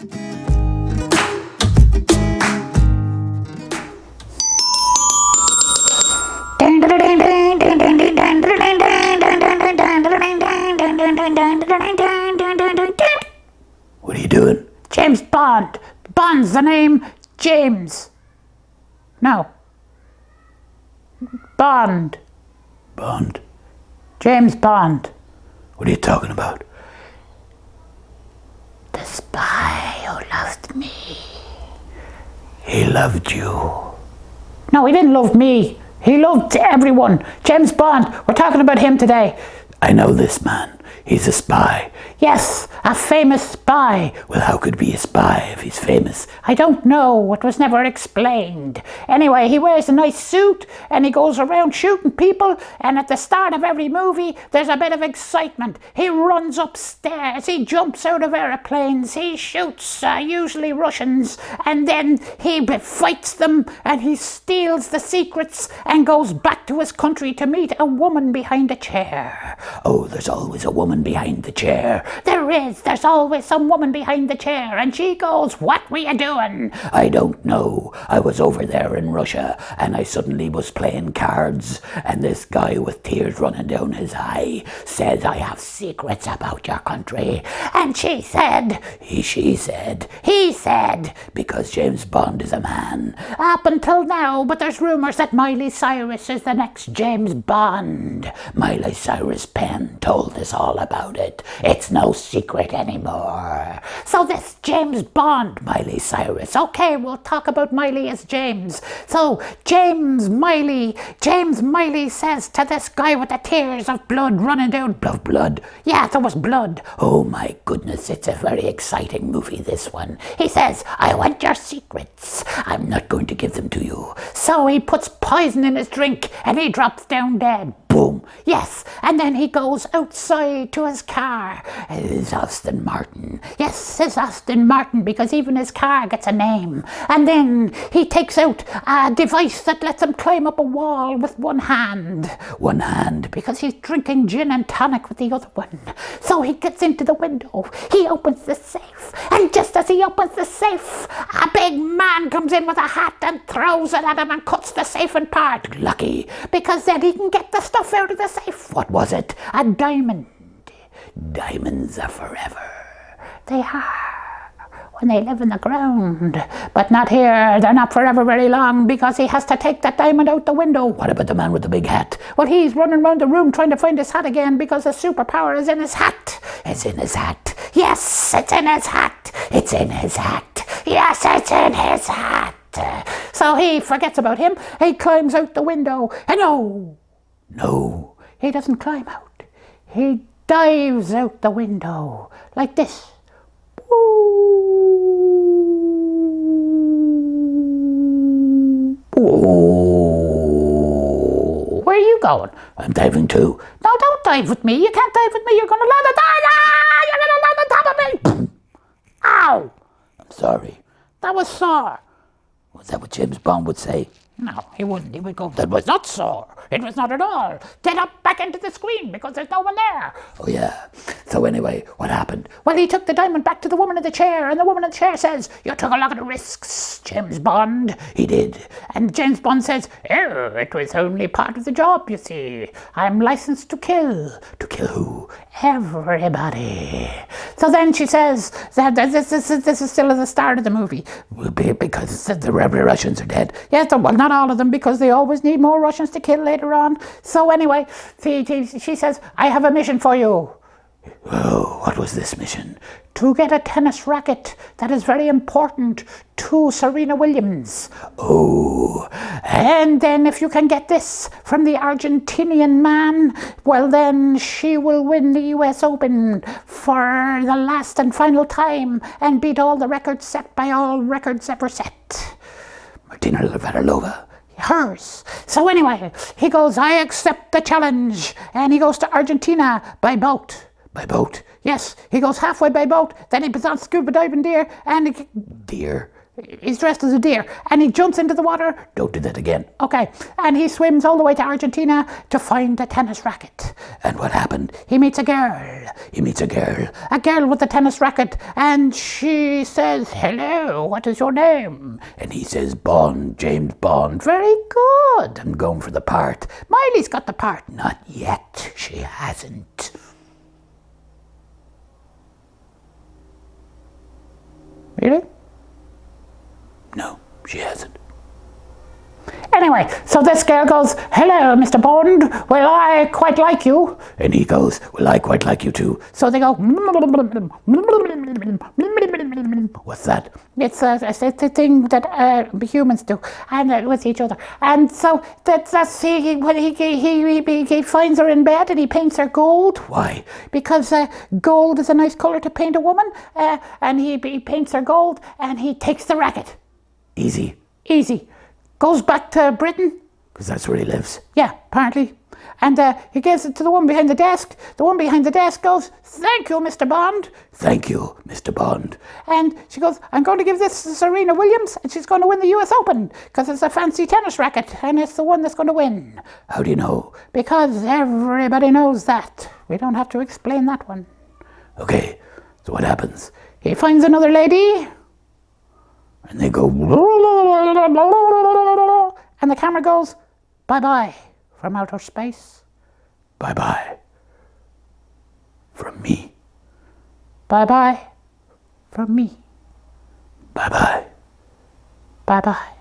What are you doing? James Bond. Bond's the name. James. No. Bond. Bond? James Bond. What are you talking about? The spy who loved me. He loved you. No, he didn't love me. He loved everyone. James Bond. We're talking about him today. I know this man. He's a spy. Yes, a famous spy. Well, how could he be a spy if he's famous? I don't know. It was never explained. Anyway, he wears a nice suit and he goes around shooting people, and at the start of every movie there's a bit of excitement. He runs upstairs, he jumps out of aeroplanes, he shoots usually Russians, and then he fights them and he steals the secrets and goes back to his country to meet a woman behind a chair. Oh, there's always a woman behind the chair. There is. There's always some woman behind the chair, and she goes, "What were you doing?" I don't know. I was over there in Russia, and I suddenly was playing cards, and this guy with tears running down his eye said, "I have secrets about your country." And she said, she said, he said, because James Bond is a man. Up until now, but there's rumours that Miley Cyrus is the next James Bond. Miley Cyrus Penn told us all about it. It's no secret anymore. So this James Bond, Miley Cyrus. Okay, we'll talk about Miley as James. So James Miley says to this guy with the tears of blood running down. Blood? Yeah, there was blood. Oh my goodness, it's a very exciting movie, this one. He says, "I want your secrets." I'm not going to give them to you. So he puts poison in his drink and he drops down dead. Boom. Yes, and then he goes outside to his car. His Aston Martin. Yes, his Aston Martin, because even his car gets a name. And then he takes out a device that lets him climb up a wall with one hand. One hand? Because he's drinking gin and tonic with the other one. So he gets into the window. He opens the safe. And just as he opens the safe, a big man comes in with a hat and throws it at him and cuts the safe in part. Lucky. Because then he can get the stuff out of the safe. What was it? A diamond. Diamonds are forever. They are, when they live in the ground. But not here. They're not forever very long, because he has to take that diamond out the window. What about the man with the big hat? Well, he's running around the room trying to find his hat again, because his superpower is in his hat. It's in his hat. Yes, it's in his hat. It's in his hat. Yes, it's in his hat. So he forgets about him. He climbs out the window. And No. He doesn't climb out. He dives out the window like this. Where are you going? I'm diving too. No, don't dive with me. You can't dive with me. You're going to land you're going to land on top of me. Ow! I'm sorry. That was sore. Was that what James Bond would say? No, he wouldn't. He would go, "That was not sore. It was not at all. Get up back into the screen because there's no one there." Oh, yeah. So anyway, what happened? Well, he took the diamond back to the woman in the chair, and the woman in the chair says, "You took a lot of risks, James Bond." He did. And James Bond says, "Oh, it was only part of the job, you see. I'm licensed to kill." To kill who? Everybody. So then she says, that this is still at the start of the movie. Because the Russians are dead. Yes, well, not all of them, because they always need more Russians to kill later on. So anyway, she says, "I have a mission for you." Oh, what was this mission? To get a tennis racket that is very important to Serena Williams. Oh. And then if you can get this from the Argentinian man, well then she will win the US Open for the last and final time and beat all the records set by all records ever set. Martina Navratilova. Hers. So anyway, he goes, "I accept the challenge." And he goes to Argentina by boat. By boat? Yes, he goes halfway by boat, then he puts on scuba diving gear and... Deer? He's dressed as a deer, and he jumps into the water. Don't do that again. Okay, and he swims all the way to Argentina to find a tennis racket. And what happened? He meets a girl. He meets a girl. A girl with a tennis racket, and she says, "Hello, what is your name?" And he says, Bond, James Bond. Very good. I'm going for the part. Miley's got the part. Not yet. She hasn't. Really? No, she hasn't. Anyway, so this girl goes, "Hello, Mr. Bond. Well, I quite like you." And he goes, well, I quite like you too. So they go, What's that? it's a thing that humans do, and with each other. And so that's he finds her in bed and he paints her gold. Why? Because gold is a nice color to paint a woman, and he paints her gold, and he takes the racket. Easy. Goes back to Britain. Because that's where he lives. Yeah, apparently. And he gives it to the one behind the desk. The one behind the desk goes, "Thank you, Mr. Bond." Thank you, Mr. Bond. And she goes, "I'm going to give this to Serena Williams, and she's going to win the US Open, because it's a fancy tennis racket, and it's the one that's going to win." How do you know? Because everybody knows that. We don't have to explain that one. Okay, so what happens? He finds another lady, And they go, and the camera goes, "Bye-bye from outer space. bye-bye. From me. Bye-bye from me. Bye-bye. Bye-bye."